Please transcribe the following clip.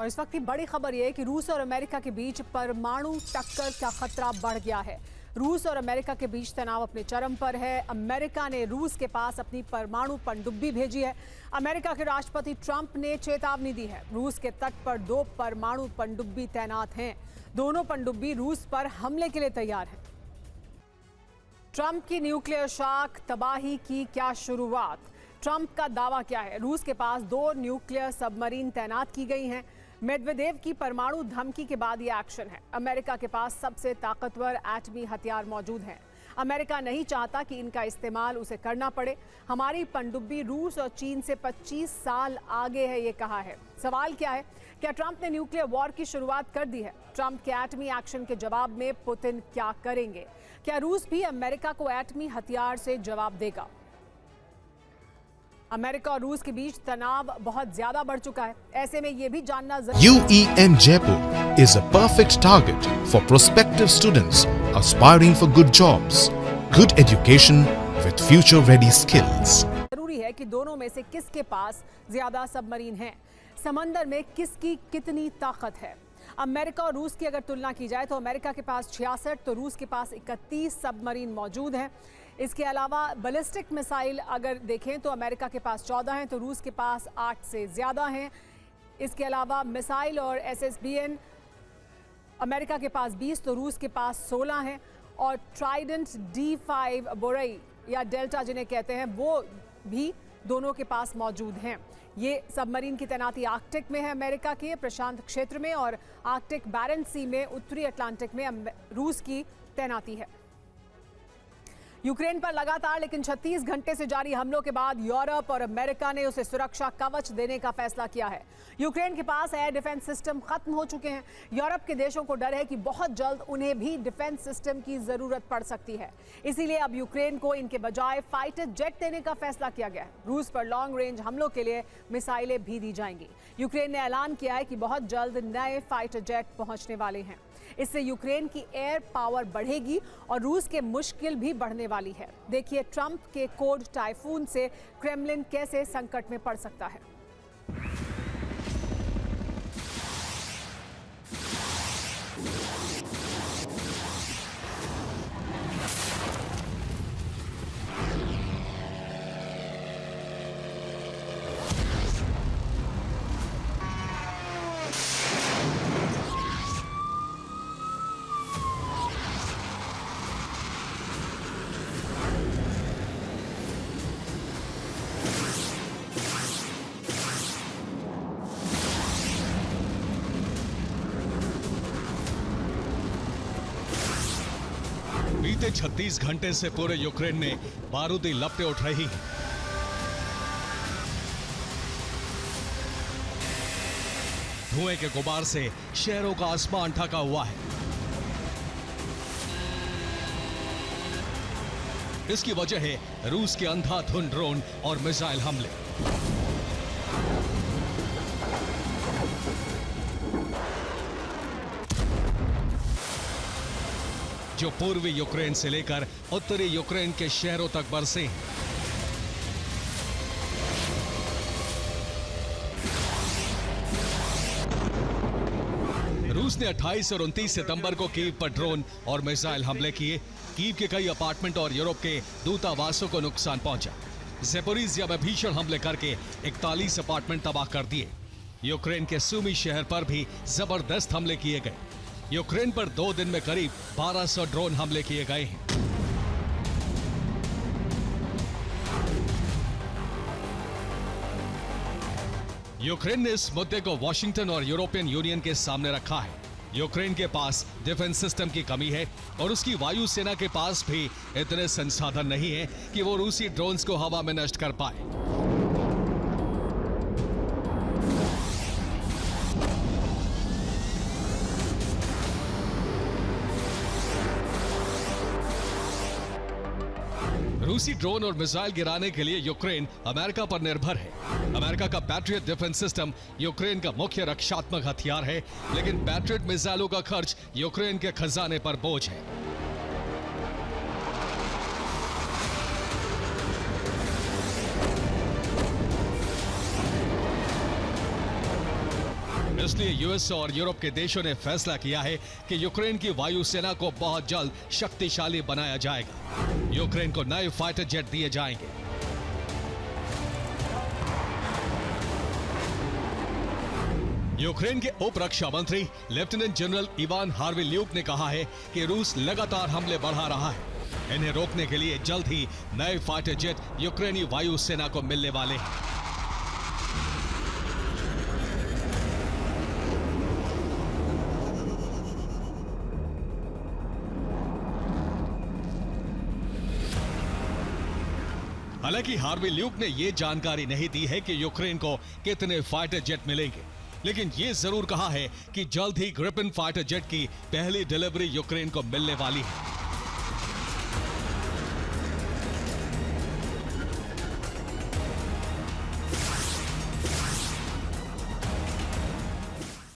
और इस वक्त की बड़ी खबर यह है कि रूस और अमेरिका के बीच परमाणु टक्कर का खतरा बढ़ गया है। रूस और अमेरिका के बीच तनाव अपने चरम पर है। अमेरिका ने रूस के पास अपनी परमाणु पनडुब्बी भेजी है। अमेरिका के राष्ट्रपति ट्रंप ने चेतावनी दी है। रूस के तट पर 2 परमाणु पनडुब्बी तैनात हैं। दोनों पनडुब्बी रूस पर हमले के लिए तैयार हैं। ट्रंप की न्यूक्लियर शॉक तबाही की क्या शुरुआत? ट्रंप का दावा क्या है? रूस के पास 2 न्यूक्लियर सबमरीन तैनात की गई हैं। मेदवेदेव की परमाणु धमकी के बाद ये एक्शन है। अमेरिका के पास सबसे ताकतवर एटमी हथियार मौजूद हैं। अमेरिका नहीं चाहता कि इनका इस्तेमाल उसे करना पड़े। हमारी पनडुब्बी रूस और चीन से 25 साल आगे है, ये कहा है। सवाल क्या है? क्या ट्रंप ने न्यूक्लियर वॉर की शुरुआत कर दी है? ट्रंप के एटमी एक्शन के जवाब में पुतिन क्या करेंगे? क्या रूस भी अमेरिका को एटमी हथियार से जवाब देगा? अमेरिका और रूस के बीच तनाव बहुत ज्यादा बढ़ चुका है। ऐसे में यह भी जानना जरूरी UEM Jaipur is a perfect target for prospective students aspiring for good jobs, good education with future-ready skills. जरूरी है कि दोनों में से किसके पास ज्यादा सबमरीन हैं, समंदर में किसकी कितनी ताकत है। अमेरिका और रूस की अगर तुलना की जाए तो अमेरिका के पास 66 तो रूस के पास 31 सबमरीन मौजूद हैं। इसके अलावा बैलिस्टिक मिसाइल अगर देखें तो अमेरिका के पास 14 हैं तो रूस के पास 8 से ज़्यादा हैं। इसके अलावा मिसाइल और SSBN अमेरिका के पास 20 तो रूस के पास 16 हैं। और ट्राइडेंट D5 बोरई या डेल्टा जिन्हें कहते हैं वो भी दोनों के पास मौजूद हैं। ये सबमरीन की तैनाती आर्कटिक में है अमेरिका के प्रशांत क्षेत्र में, और आर्कटिक बैरेंट सी में उत्तरी अटलांटिक में रूस की तैनाती है। यूक्रेन पर लगातार लेकिन 36 घंटे से जारी हमलों के बाद यूरोप और अमेरिका ने उसे सुरक्षा कवच देने का फैसला किया है। यूक्रेन के पास एयर डिफेंस सिस्टम खत्म हो चुके हैं। यूरोप के देशों को डर है कि बहुत जल्द उन्हें भी डिफेंस सिस्टम की जरूरत पड़ सकती है। इसीलिए अब यूक्रेन को इनके बजाय फाइटर जेट देने का फैसला किया गया है। रूस पर लॉन्ग रेंज हमलों के लिए मिसाइलें भी दी जाएंगी। यूक्रेन ने ऐलान किया है कि बहुत जल्द नए फाइटर जेट पहुंचने वाले हैं। इससे यूक्रेन की एयर पावर बढ़ेगी और रूस के मुश्किल भी बढ़ने वाली है। देखिए ट्रंप के कोड टाइफून से क्रेमलिन कैसे संकट में पड़ सकता है। बीते 36 घंटे से पूरे यूक्रेन में बारूदी लपटें उठ रही हैं। धुएं के गुबार से शहरों का आसमान ढका हुआ है। इसकी वजह है रूस के अंधाधुंध ड्रोन और मिसाइल हमले। जो पूर्वी यूक्रेन से लेकर उत्तरी यूक्रेन के शहरों तक बरसे हैं। रूस ने 28 और 29 सितंबर को कीव पर ड्रोन और मिसाइल हमले किए। कीव के कई अपार्टमेंट और यूरोप के दूतावासों को नुकसान पहुंचा। ज़ेपोरिज़िया में भीषण हमले करके 41 अपार्टमेंट तबाह कर दिए। यूक्रेन के सूमी शहर पर भी जबरदस्त हमले किए गए। यूक्रेन पर 2 दिन में करीब 1200 ड्रोन हमले किए गए हैं। यूक्रेन ने इस मुद्दे को वॉशिंगटन और यूरोपियन यूनियन के सामने रखा है। यूक्रेन के पास डिफेंस सिस्टम की कमी है और उसकी वायुसेना के पास भी इतने संसाधन नहीं है कि वो रूसी ड्रोन्स को हवा में नष्ट कर पाए। रूसी ड्रोन और मिसाइल गिराने के लिए यूक्रेन अमेरिका पर निर्भर है। अमेरिका का पैट्रियट डिफेंस सिस्टम यूक्रेन का मुख्य रक्षात्मक हथियार है, लेकिन पैट्रियट मिसाइलों का खर्च यूक्रेन के खजाने पर बोझ है। इसलिए यूएस और यूरोप के देशों ने फैसला किया है कि यूक्रेन की वायुसेना को बहुत जल्द शक्तिशाली बनाया जाएगा। यूक्रेन को नए फाइटर जेट दिए जाएंगे। यूक्रेन के उप रक्षा मंत्री लेफ्टिनेंट जनरल इवान हार्विल्यूक ने कहा है कि रूस लगातार हमले बढ़ा रहा है। इन्हें रोकने के लिए जल्द ही नए फाइटर जेट यूक्रेनी वायुसेना को मिलने वाले हैं। हालांकि हार्विल्यूक ने यह जानकारी नहीं दी है कि यूक्रेन को कितने फाइटर जेट मिलेंगे, लेकिन ये जरूर कहा है कि जल्द ही ग्रिपेन फाइटर जेट की पहली डिलीवरी यूक्रेन को मिलने वाली है।